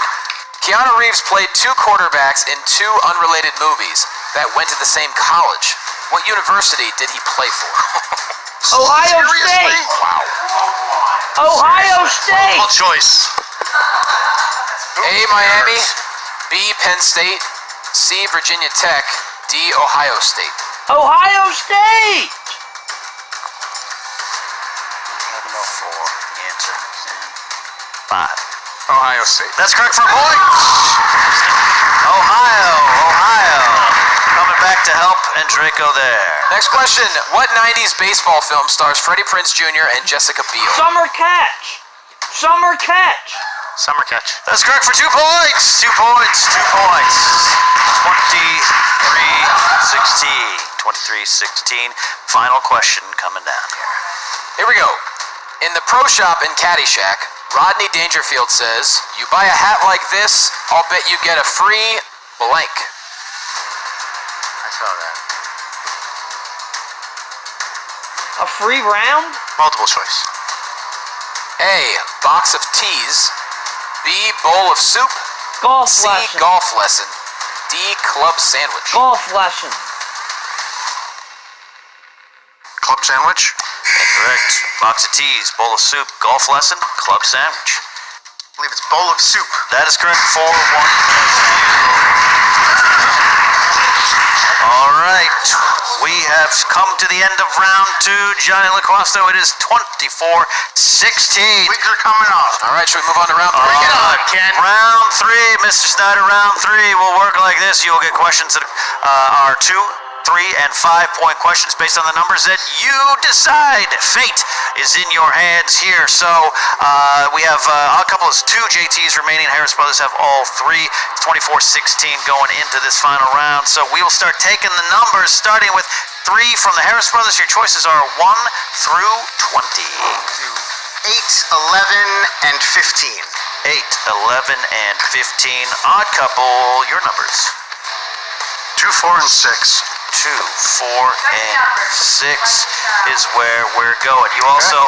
Speaker 8: Keanu Reeves played 2 quarterbacks in 2 unrelated movies that went to the same college. What university did he play for?
Speaker 1: Ohio State.
Speaker 8: Wow.
Speaker 1: Ohio State.
Speaker 6: Multiple choice.
Speaker 8: A, Miami. B, Penn State. C, Virginia Tech. D, Ohio State.
Speaker 1: Ohio State.
Speaker 2: 4. The answer is in 5.
Speaker 6: Ohio State.
Speaker 2: That's correct for a point. Ohio. Coming back to help, and Draco there.
Speaker 8: Next question. What 90s baseball film stars Freddie Prinze Jr. and Jessica Biel?
Speaker 1: Summer catch. Summer catch.
Speaker 6: Summer catch.
Speaker 2: That's correct for 2 points. 2 points. 2 points. 23-16. 23-16. Final question coming down here.
Speaker 8: Here we go. In the pro shop in Caddyshack, Rodney Dangerfield says, "You buy a hat like this, I'll bet you get a free blank."
Speaker 2: I saw that.
Speaker 1: A free round.
Speaker 6: Multiple choice.
Speaker 8: A, box of teas. B, bowl of soup.
Speaker 1: Golf
Speaker 8: C,
Speaker 1: lesson.
Speaker 8: golf lesson. D, club sandwich.
Speaker 1: Golf lesson.
Speaker 3: Club sandwich.
Speaker 2: Incorrect. Box of teas, bowl of soup, golf lesson, club sandwich.
Speaker 4: I believe it's bowl of soup.
Speaker 2: That is correct for 1 point. All right. We have come to the end of round 2. Johnny LaQuasto, it is 24-16.
Speaker 4: Wigs are coming off.
Speaker 8: All right, should we move on to round 3?
Speaker 2: Bring it on, Ken. Round 3, Mr. Snyder. Round 3 will work like this. You'll get questions that are 2, 3, and 5-point questions based on the numbers that you decide. Fate is in your hands here. So we have a couple of 2 JTs remaining. Harris Brothers have all 3. It's 24-16 going into this final round. So we will start taking the numbers, starting with 3 from the Harris Brothers. Your choices are 1 through 20.
Speaker 4: 8, 11, and 15.
Speaker 2: 8, 11, and 15. Odd couple, your numbers.
Speaker 3: 2, 4, and 6.
Speaker 2: 2, 2, 4, and 6 is where we're going. You also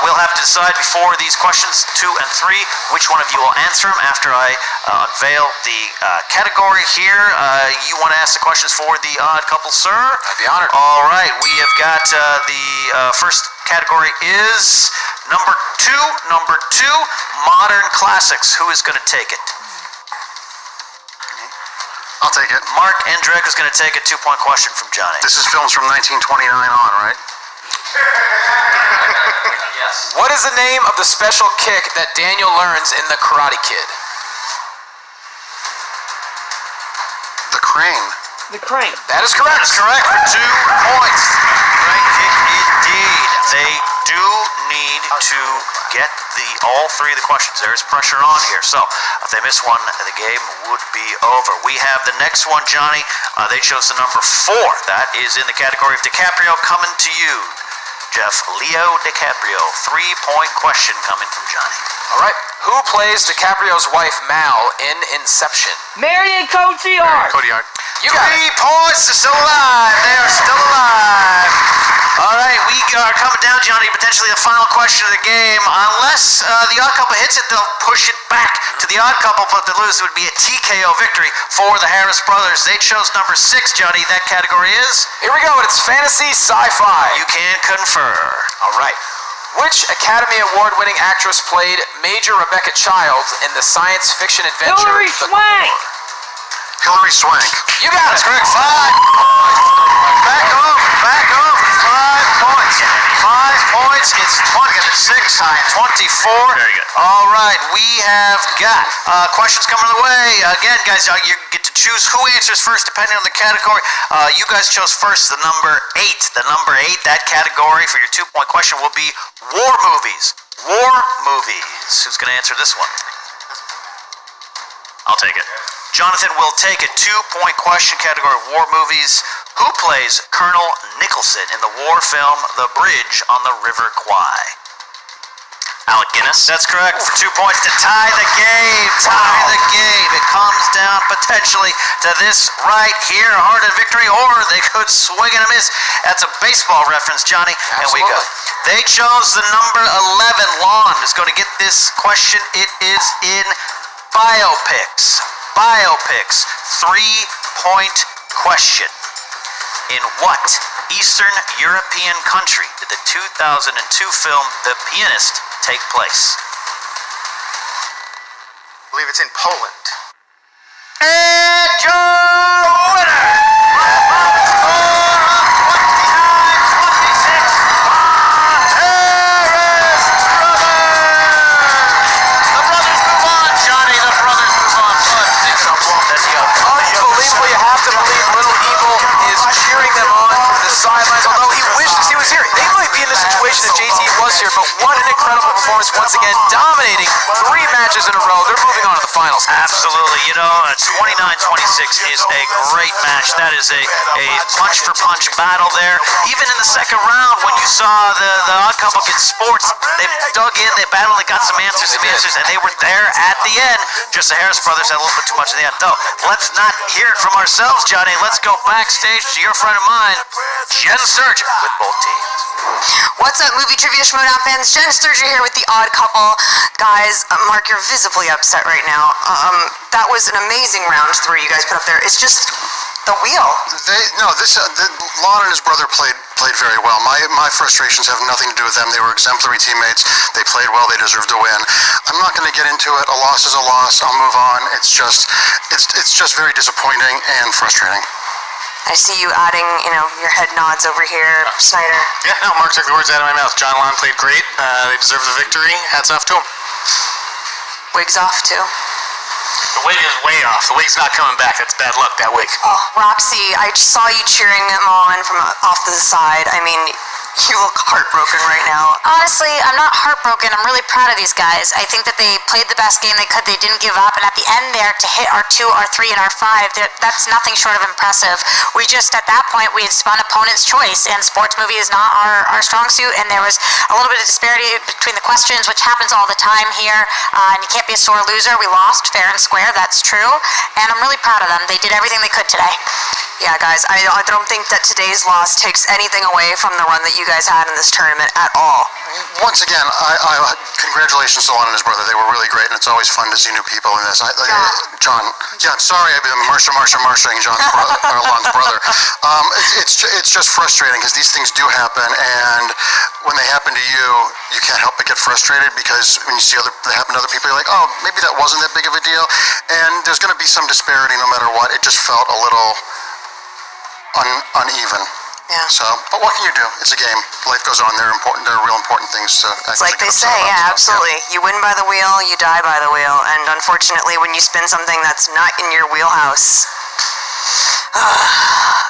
Speaker 2: will have to decide before these questions 2 and 3 which one of you will answer them after I unveil the category here. You want to ask the questions for the odd couple, sir?
Speaker 8: I'd be honored.
Speaker 2: All right, we have got the first category is number 2, modern classics. Who is going to take it?
Speaker 3: I'll take it.
Speaker 2: Mark Endrick is going to take a 2-point question from Johnny.
Speaker 3: This is films from 1929 on, right?
Speaker 8: What is the name of the special kick that Daniel learns in The Karate Kid?
Speaker 3: The Crane.
Speaker 1: The crane.
Speaker 8: That is correct.
Speaker 2: That's correct for 2 points. Great kick indeed. They do need to get all 3 of the questions. There's pressure on here. So if they miss one, the game would be over. We have the next one, Johnny. They chose the number 4. That is in the category of DiCaprio. Coming to you, Jeff. Leo DiCaprio. 3-point question coming from Johnny.
Speaker 8: All right. Who plays DiCaprio's wife, Mal, in Inception?
Speaker 1: Marion Cotillard.
Speaker 6: Cotillard.
Speaker 8: You got
Speaker 2: 3
Speaker 8: it.
Speaker 2: points. They're still alive. They are still alive. All right, we are coming down, Johnny, potentially the final question of the game. Unless the odd couple hits it, they'll push it back to the odd couple, but if they lose, it would be a TKO victory for the Harris brothers. They chose number 6, Johnny. That category is?
Speaker 8: Here we go. It's fantasy sci-fi.
Speaker 2: You can confer.
Speaker 8: All right. Which Academy Award-winning actress played Major Rebecca Childs in the science fiction adventure
Speaker 1: Hilary
Speaker 8: The
Speaker 1: Swank.
Speaker 3: Hilary Swank.
Speaker 8: You got it.
Speaker 2: That's correct. 5 points. Back off. 5 points. 5 points. It's 26, 24.
Speaker 7: Very good.
Speaker 2: All right, we have got questions coming the way. Again, guys, you get to choose who answers first depending on the category. You guys chose first the number 8. The number 8, that category for your 2-point question will be war movies. War movies. Who's going to answer this one?
Speaker 7: I'll take it.
Speaker 2: Jonathan will take a 2-point question category, war movies. Who plays Colonel Nicholson in the war film The Bridge on the River Kwai?
Speaker 7: Alec Guinness.
Speaker 2: That's correct for 2 points to tie the game. Tie the game. It comes down potentially to this right here. Hard-earned victory, or they could swing and a miss. That's a baseball reference, Johnny. And we go. They chose the number 11. Lon is going to get this question. It is in biopics. Biopics. 3-point question. In what Eastern European country did the 2002 film The Pianist take place?
Speaker 6: I believe it's in Poland.
Speaker 2: And your winner!
Speaker 8: Unbelievably, you have to believe Little Evil is cheering them on from the sidelines, although he wishes he was here. They might be in the situation that JT was here, but what an incredible performance once again, dominating 3 matches in a row. They're moving on to the finals.
Speaker 2: Absolutely. You know, 29-26 is a great match. That is a punch-for-punch battle there. Even in the second round, when you saw the odd couple get sports, they dug in, they battled, they got some answers, and they were there at the end. Just the Harris brothers had a little bit too much in the end. Though, let's not hear it from ourselves, Johnny. Let's go backstage to your friend of mine, Jen Sturger, with both teams.
Speaker 5: What's up, movie trivia Schmoedown fans? Jen Sturger here with the odd couple. Guys, Mark, you're visibly upset right now. That was an amazing round 3 you guys put up there. It's just the wheel.
Speaker 3: Lon and his brother played very well. My frustrations have nothing to do with them. They were exemplary teammates. They played well. They deserved to win. I'm not going to get into it. A loss is a loss. I'll move on. It's just very disappointing and frustrating.
Speaker 5: I see you adding, your head nods over here, Snyder.
Speaker 6: Yeah, no, Mark took the words out of my mouth. John Lon played great. They deserve the victory. Hats off to him.
Speaker 5: Wigs off, too.
Speaker 6: The wig is way off. The wig's not coming back. That's bad luck, that wig.
Speaker 5: Oh, Roxy, I just saw you cheering them on from off to the side. I mean, you look heartbroken right now.
Speaker 9: Honestly, I'm not heartbroken. I'm really proud of these guys. I think that they played the best game they could. They didn't give up. And at the end there, to hit our 2, our 3, and our 5, that's nothing short of impressive. We just, at that point, we had spun opponent's choice. And sports movie is not our strong suit. And there was a little bit of disparity between the questions, which happens all the time here. And you can't be a sore loser. We lost fair and square. That's true. And I'm really proud of them. They did everything they could today.
Speaker 5: Yeah, guys, I don't think that today's loss takes anything away from the run that you guys had in this tournament at all.
Speaker 3: Once again, congratulations to Lon and his brother. They were really great, and it's always fun to see new people in this. John, yeah, sorry, I've been Marsha, saying Lon's brother. It's just frustrating because these things do happen, and when they happen to you, you can't help but get frustrated because when you see they happen to other people, you're like, oh, maybe that wasn't that big of a deal, and there's going to be some disparity no matter what. It just felt a little uneven.
Speaker 5: Yeah.
Speaker 3: So, but what can you do? It's a game. Life goes on. There are real important things to.
Speaker 5: It's like they say, yeah, absolutely. Yeah. You win by the wheel, you die by the wheel, and unfortunately, when you spin something that's not in your wheelhouse,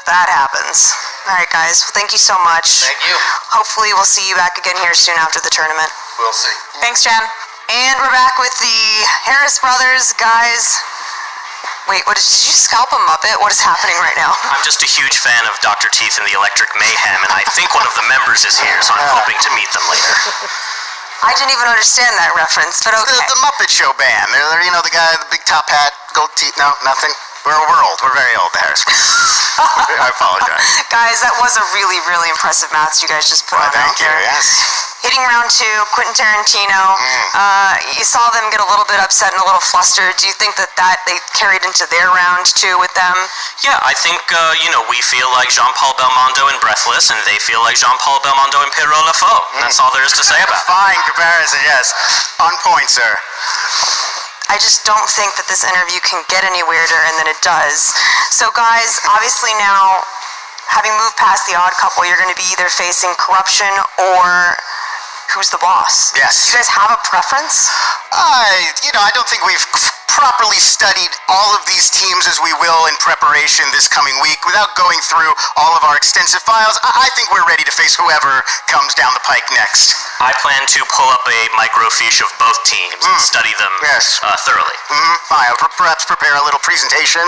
Speaker 5: that happens. All right, guys. Well, thank you so much.
Speaker 8: Thank you.
Speaker 5: Hopefully, we'll see you back again here soon after the tournament.
Speaker 8: We'll see.
Speaker 5: Thanks, Jen. And we're back with the Harris brothers, guys. Wait, did you scalp a Muppet? What is happening right now?
Speaker 7: I'm just a huge fan of Dr. Teeth and the Electric Mayhem, and I think one of the members is here, so I'm hoping to meet them later.
Speaker 5: I didn't even understand that reference, but okay.
Speaker 4: The Muppet Show band. They're the guy, the big top hat, gold teeth. No, nothing. We're old. We're very old, Harris. I apologize.
Speaker 5: Guys, that was a really, really impressive match you guys just put on
Speaker 4: Thank
Speaker 5: out
Speaker 4: you,
Speaker 5: there.
Speaker 4: yes.
Speaker 5: Hitting round 2, Quentin Tarantino. You saw them get a little bit upset and a little flustered. Do you think that they carried into their round 2 with them?
Speaker 7: Yeah, I think, we feel like Jean-Paul Belmondo in Breathless, and they feel like Jean-Paul Belmondo in Pierrot Le Faux. That's all there is to say about it.
Speaker 4: Fine comparison, yes. On point, sir.
Speaker 5: I just don't think that this interview can get any weirder, and then it does. So, guys, obviously now, having moved past the odd couple, you're going to be either facing corruption or who's the boss.
Speaker 4: Yes.
Speaker 5: Do you guys have a preference?
Speaker 4: I don't think we've properly studied all of these teams as we will in preparation this coming week without going through all of our extensive files. I think we're ready to face whoever comes down the pike next.
Speaker 7: I plan to pull up a microfiche of both teams and study them thoroughly.
Speaker 4: Perhaps prepare a little presentation.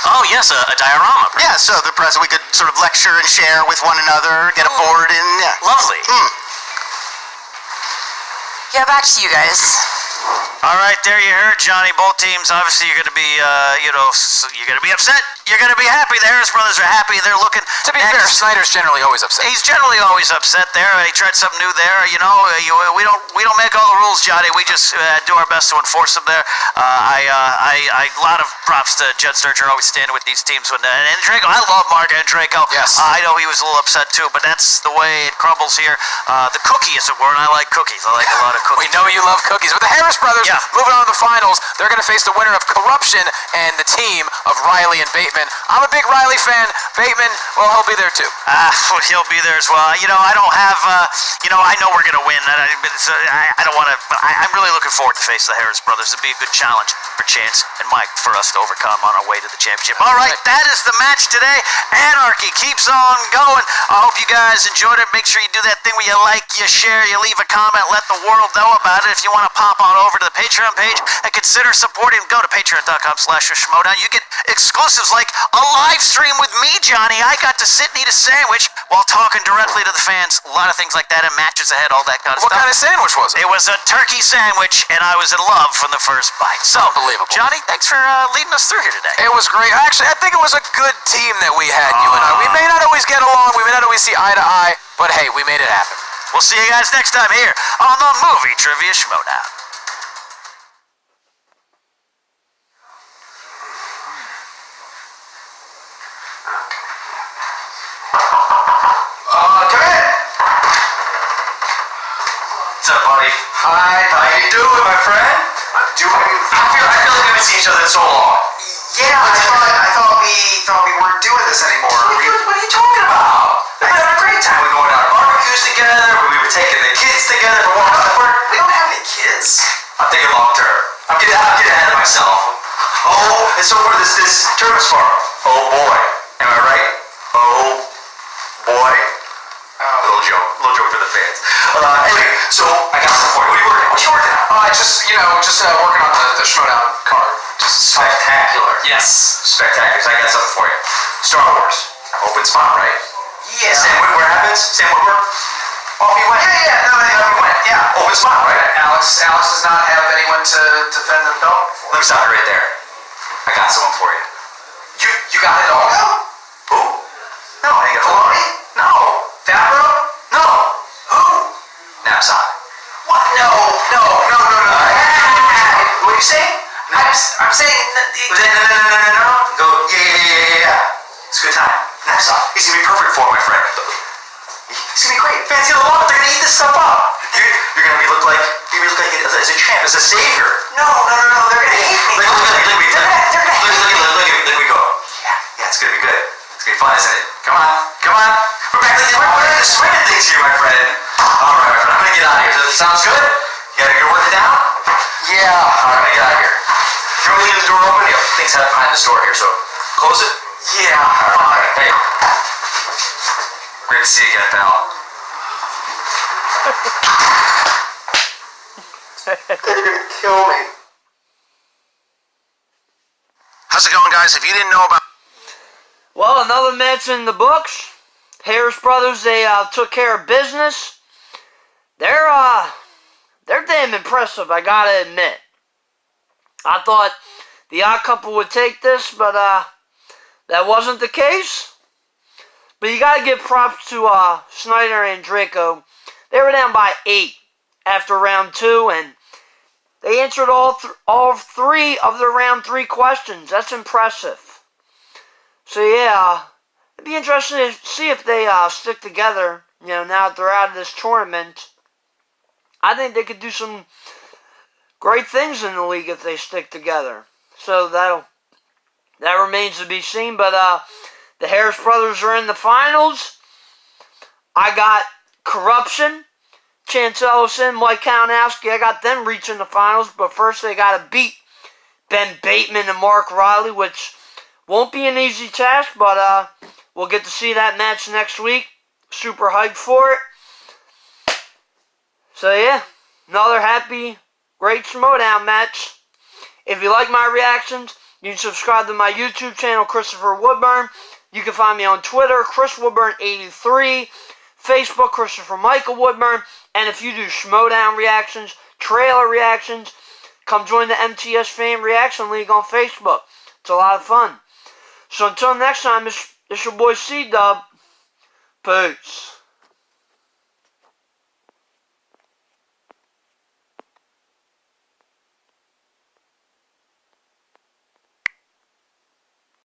Speaker 7: Oh, yes, a diorama.
Speaker 4: Yeah, so the press we could sort of lecture and share with one another, get a board and
Speaker 7: Lovely.
Speaker 5: Yeah, back to you guys.
Speaker 10: All right, there you heard, Johnny. Both teams, obviously, you're going to be, you're going to be upset. You're going to be happy. The Harris brothers are happy. They're looking.
Speaker 8: To be fair, Snyder's generally always upset.
Speaker 10: He's generally always upset there. He tried something new there. We don't make all the rules, Johnny. We just do our best to enforce them there. A lot of props to Judd Sturger, always standing with these teams. And Draco, I love Mark and Draco.
Speaker 8: Yes.
Speaker 10: I know he was a little upset too, but that's the way it crumbles here. The cookie, as it were, and I like cookies. I like a lot of cookies.
Speaker 8: We know you love cookies. But the Harris brothers, moving on to the finals, they're going to face the winner of Corruption and the team of Riley and Bateman. I'm a big Riley fan. Bateman, well, he'll be there too.
Speaker 10: He'll be there as well. I don't have, I know we're going to win. I don't want to, but I'm really looking forward to face the Harris brothers. It'd be a good challenge for Chance and Mike for us to overcome on our way to the championship. All right, that is the match today. Anarchy keeps on going. I hope you guys enjoyed it. Make sure you do that thing where you like, you share, you leave a comment, let the world know about it. If you want to pop on over to the Patreon page and consider supporting, go to patreon.com/Schmoedown. You get exclusives like a live stream with me, Johnny. I got to sit and eat a sandwich while talking directly to the fans. A lot of things like that and matches ahead, all that kind of stuff.
Speaker 8: What kind of sandwich was it?
Speaker 10: It was a turkey sandwich, and I was in love from the first bite. So,
Speaker 8: unbelievable.
Speaker 10: Johnny, thanks for leading us through here today.
Speaker 8: It was great. Actually, I think it was a good team that we had, you and I. We may not always get along, we may not always see eye to eye, but hey, we made it happen.
Speaker 10: We'll see you guys next time here on the Movie Trivia Schmoedown.
Speaker 6: Come in. What's up, buddy? Hi. How you doing, my friend? I'm doing. I feel like we haven't seen each other in so long.
Speaker 4: Yeah, I thought we weren't doing this anymore.
Speaker 6: What are you talking about? We've been having a great time. We going out to barbecues together. We were taking the kids together for walking out to work.
Speaker 4: We don't have any kids.
Speaker 6: I'm thinking long term. I'm getting ahead of myself. Oh, and so far this tournament's far. Oh boy, am I right? Oh boy. Little joke for the fans. Anyway, so I got something for you. What are you working on? What you working on?
Speaker 8: Just working on the Schmoedown card. Just
Speaker 6: spectacular. Yes, spectacular. So I got something for you. Star Wars. Open spot, right?
Speaker 4: Yeah.
Speaker 6: Sam Witwer happens. Sam Witwer. Off he went.
Speaker 4: Yeah.
Speaker 6: Off he went. Yeah. Open spot, right?
Speaker 8: Alex does not have anyone to defend the belt.
Speaker 6: Let me stop you right there. I got someone for you.
Speaker 8: You got it all now?
Speaker 2: Filoni? No. Favreau? No. Who? Knapsack. What? No. What are you saying? I'm saying... No. Go, yeah. It's a good time. Knapsack. He's gonna be perfect for it, my friend. It's gonna be great. Fans gonna love it. They're gonna eat this stuff up. You're gonna look like as a champ, as a savior. No. They're gonna hate me. Look at me go. Yeah. It's gonna be good. It's gonna be fun, isn't it? Come on. We're back to the swing of things here, my friend. All right, my friend. I'm gonna get out of here. Does it sound good? You gotta go work it down. Yeah. All right, I'm gonna get out of here. If you're leaving the door open, you have things behind this door here. So close it. Yeah. All right. Hey. Great to see you again, pal. They're gonna kill me.
Speaker 4: How's it going, guys? If you didn't know about...
Speaker 1: Well, another match in the books. Harris Brothers, they took care of business. They're damn impressive, I gotta admit. I thought the Odd Couple would take this, but that wasn't the case. But you gotta give props to Snyder and Draco. They were down by 8 after round 2, and they answered all 3 of their round 3 questions. That's impressive. So yeah, it'd be interesting to see if they stick together. You know, now that they're out of this tournament, I think they could do some great things in the league if they stick together. So that remains to be seen. But the Harris Brothers are in the finals. I got Corruption, Chance Ellison, Mike Kalinowski. I got them reaching the finals. But first they got to beat Ben Bateman and Mark Riley, which won't be an easy task. But we'll get to see that match next week. Super hyped for it. So yeah, another happy, great Schmoedown match. If you like my reactions, you can subscribe to my YouTube channel, Christopher Woodburn. You can find me on Twitter, ChrisWoodburn83, Facebook, Christopher Michael Woodburn. And if you do Schmoedown reactions, trailer reactions, come join the MTS Fan Reaction League on Facebook. It's a lot of fun. So until next time, it's your boy C-Dub. Peace.